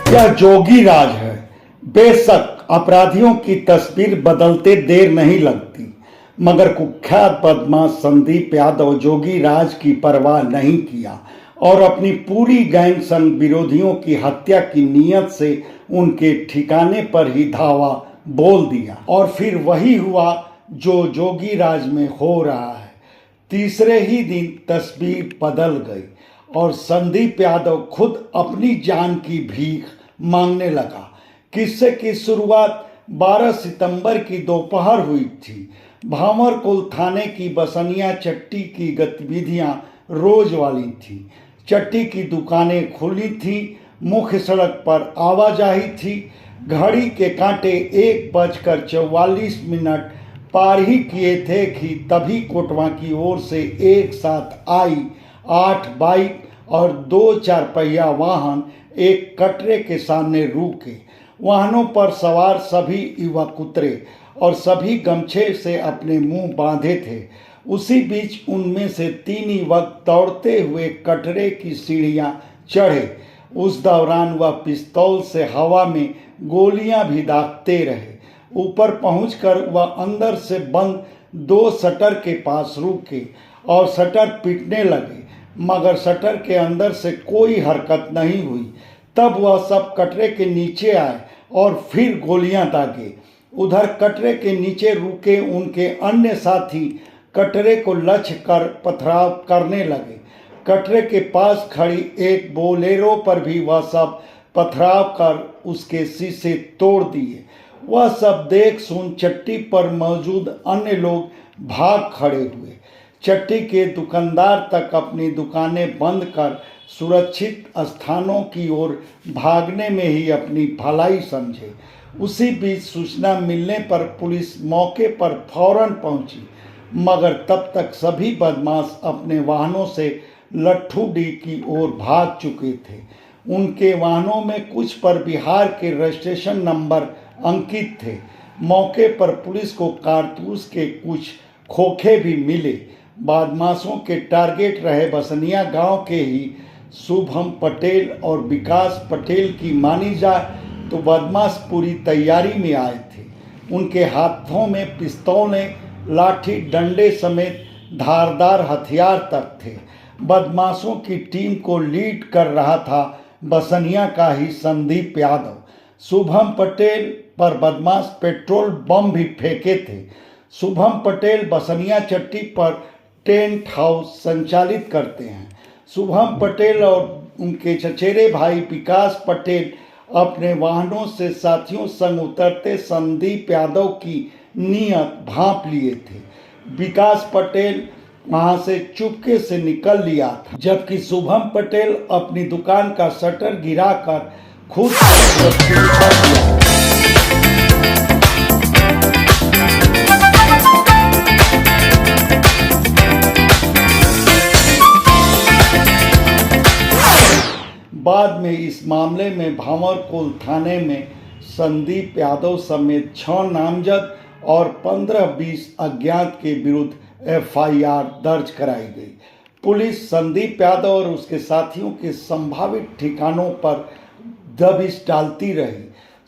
यह जोगी राज है। बेशक अपराधियों की तस्वीर बदलते देर नहीं लगती, मगर कुख्यात बदमाश संदीप यादव जोगी राज की परवाह नहीं किया और अपनी पूरी गैंग संग विरोधियों की हत्या की नीयत से उनके ठिकाने पर ही धावा बोल दिया। और फिर वही हुआ जो जोगी राज में हो रहा है। तीसरे ही दिन तस्वीर बदल गई और संदीप यादव खुद अपनी जान की भीख मांगने लगा। किस्से की शुरुआत 12 सितंबर की दोपहर हुई थी। भांवरकुल थाने की बसनिया चट्टी की गतिविधियां रोज वाली थी। चट्टी की दुकानें खुली थी, मुख्य सड़क पर आवाजाही थी। घड़ी के कांटे 1:44 पार ही किए थे कि तभी कोटवा की ओर से एक साथ आई 8 बाइक और 2 4-पहिया वाहन एक कटरे के सामने रुके। वाहनों पर सवार सभी युवक उतरे और सभी गमछे से अपने मुंह बांधे थे। उसी बीच उनमें से 3 युवक दौड़ते हुए कटरे की सीढ़ियां चढ़े। उस दौरान वह पिस्तौल से हवा में गोलियां भी दागते रहे। ऊपर पहुंचकर वह अंदर से बंद 2 शटर के पास रुके और शटर पीटने लगे, मगर शटर के अंदर से कोई हरकत नहीं हुई। तब वह सब कटरे के नीचे आए और फिर गोलियां दागे। उधर कटरे के नीचे रुके उनके अन्य साथी कटरे को लक्ष्य कर पथराव करने लगे। कटरे के पास खड़ी एक बोलेरो पर भी वह सब पथराव कर उसके शीशे तोड़ दिए। वह सब देख सुन चट्टी पर मौजूद अन्य लोग भाग खड़े हुए। चट्टी के दुकानदार तक अपनी दुकानें बंद कर सुरक्षित स्थानों की ओर भागने में ही अपनी भलाई समझे। उसी बीच सूचना मिलने पर पुलिस मौके पर फौरन पहुंची, मगर तब तक सभी बदमाश अपने वाहनों से लट्ठूडी की ओर भाग चुके थे। उनके वाहनों में कुछ पर बिहार के रजिस्ट्रेशन नंबर अंकित थे। मौके पर पुलिस को कारतूस के कुछ खोखे भी मिले। बदमाशों के टारगेट रहे बसनिया गांव के ही शुभम पटेल और विकास पटेल की मानी जाए तो बदमाश पूरी तैयारी में आए थे। उनके हाथों में पिस्तौलें, लाठी डंडे समेत धारदार हथियार तक थे। बदमाशों की टीम को लीड कर रहा था बसनिया का ही संदीप यादव। शुभम पटेल पर बदमाश पेट्रोल बम भी फेंके थे। शुभम पटेल बसनिया चट्टी पर टेंट हाउस संचालित करते हैं। शुभम पटेल और उनके चचेरे भाई विकास पटेल अपने वाहनों से साथियों संग उतरते संदीप यादव की नीयत भांप लिए थे। विकास पटेल वहां से चुपके से निकल लिया था, जबकि शुभम पटेल अपनी दुकान का शटर गिराकर खुद सुरक्षित कर दिया। बाद में इस मामले में भांवरकुल थाने में संदीप यादव समेत 6 नामजद और 15-20 अज्ञात के विरुद्ध FIR दर्ज कराई गई। पुलिस संदीप यादव और उसके साथियों के संभावित ठिकानों पर दबिश डालती रही।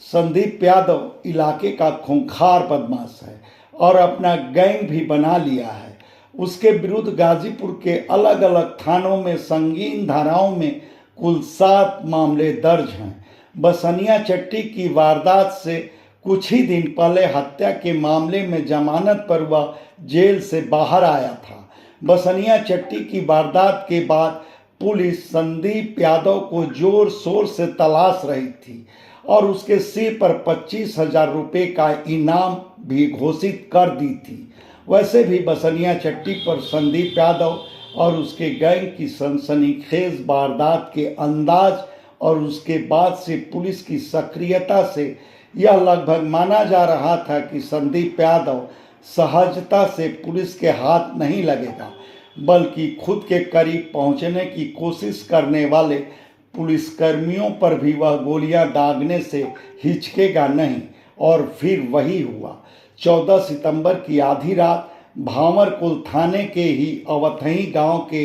संदीप यादव इलाके का खूंखार बदमाश है और अपना गैंग भी बना लिया है। उसके विरुद्ध गाजीपुर के अलग अलग थानों में संगीन धाराओं में कुल 7 मामले दर्ज हैं। बसनिया चट्टी की वारदात से कुछ ही दिन पहले हत्या के मामले में जमानत पर वह जेल से बाहर आया था। बसनिया चट्टी की वारदात के बाद पुलिस संदीप यादव को जोर शोर से तलाश रही थी और उसके सिर पर 25,000 रुपये का इनाम भी घोषित कर दी थी। वैसे भी बसनिया चट्टी पर संदीप यादव और उसके गैंग की सनसनीखेज वारदात के अंदाज और उसके बाद से पुलिस की सक्रियता से यह लगभग माना जा रहा था कि संदीप यादव सहजता से पुलिस के हाथ नहीं लगेगा, बल्कि खुद के करीब पहुंचने की कोशिश करने वाले पुलिसकर्मियों पर भी वह गोलियां दागने से हिचकेगा नहीं। और फिर वही हुआ। 14 सितंबर की आधी रात भांवरकुल थाने के ही अवथही गांव के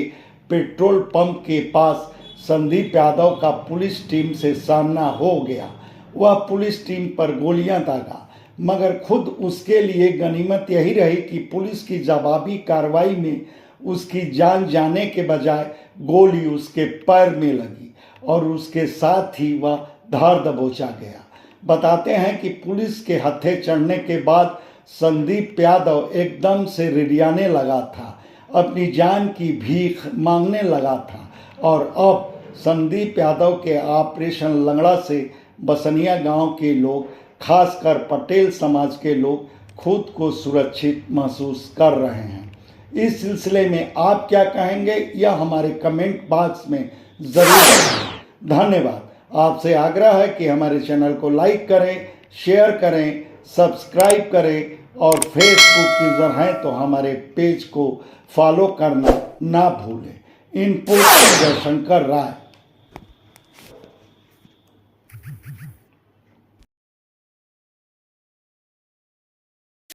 पेट्रोल पंप के पास संदीप यादव का पुलिस टीम से सामना हो गया। वह पुलिस टीम पर गोलियां दागा, मगर खुद उसके लिए गनीमत यही रही कि पुलिस की जवाबी कार्रवाई में उसकी जान जाने के बजाय गोली उसके पैर में लगी और उसके साथ ही वह धड़ दबोचा गया। बताते हैं कि पुलिस के हत्थे चढ़ने के बाद संदीप यादव एकदम से रिड़ियाने लगा था, अपनी जान की भीख मांगने लगा था और अब संदीप यादव के ऑपरेशन लंगड़ा से बसनिया गांव के लोग, खासकर पटेल समाज के लोग खुद को सुरक्षित महसूस कर रहे हैं। इस सिलसिले में आप क्या कहेंगे यह हमारे कमेंट बॉक्स में ज़रूर बताएं। धन्यवाद। आपसे आग्रह है कि हमारे चैनल को लाइक करें, शेयर करें, सब्सक्राइब करें और फेसबुक यूज़र हैं तो हमारे पेज को फॉलो करना ना भूलें। इनपुट जयशंकर राय।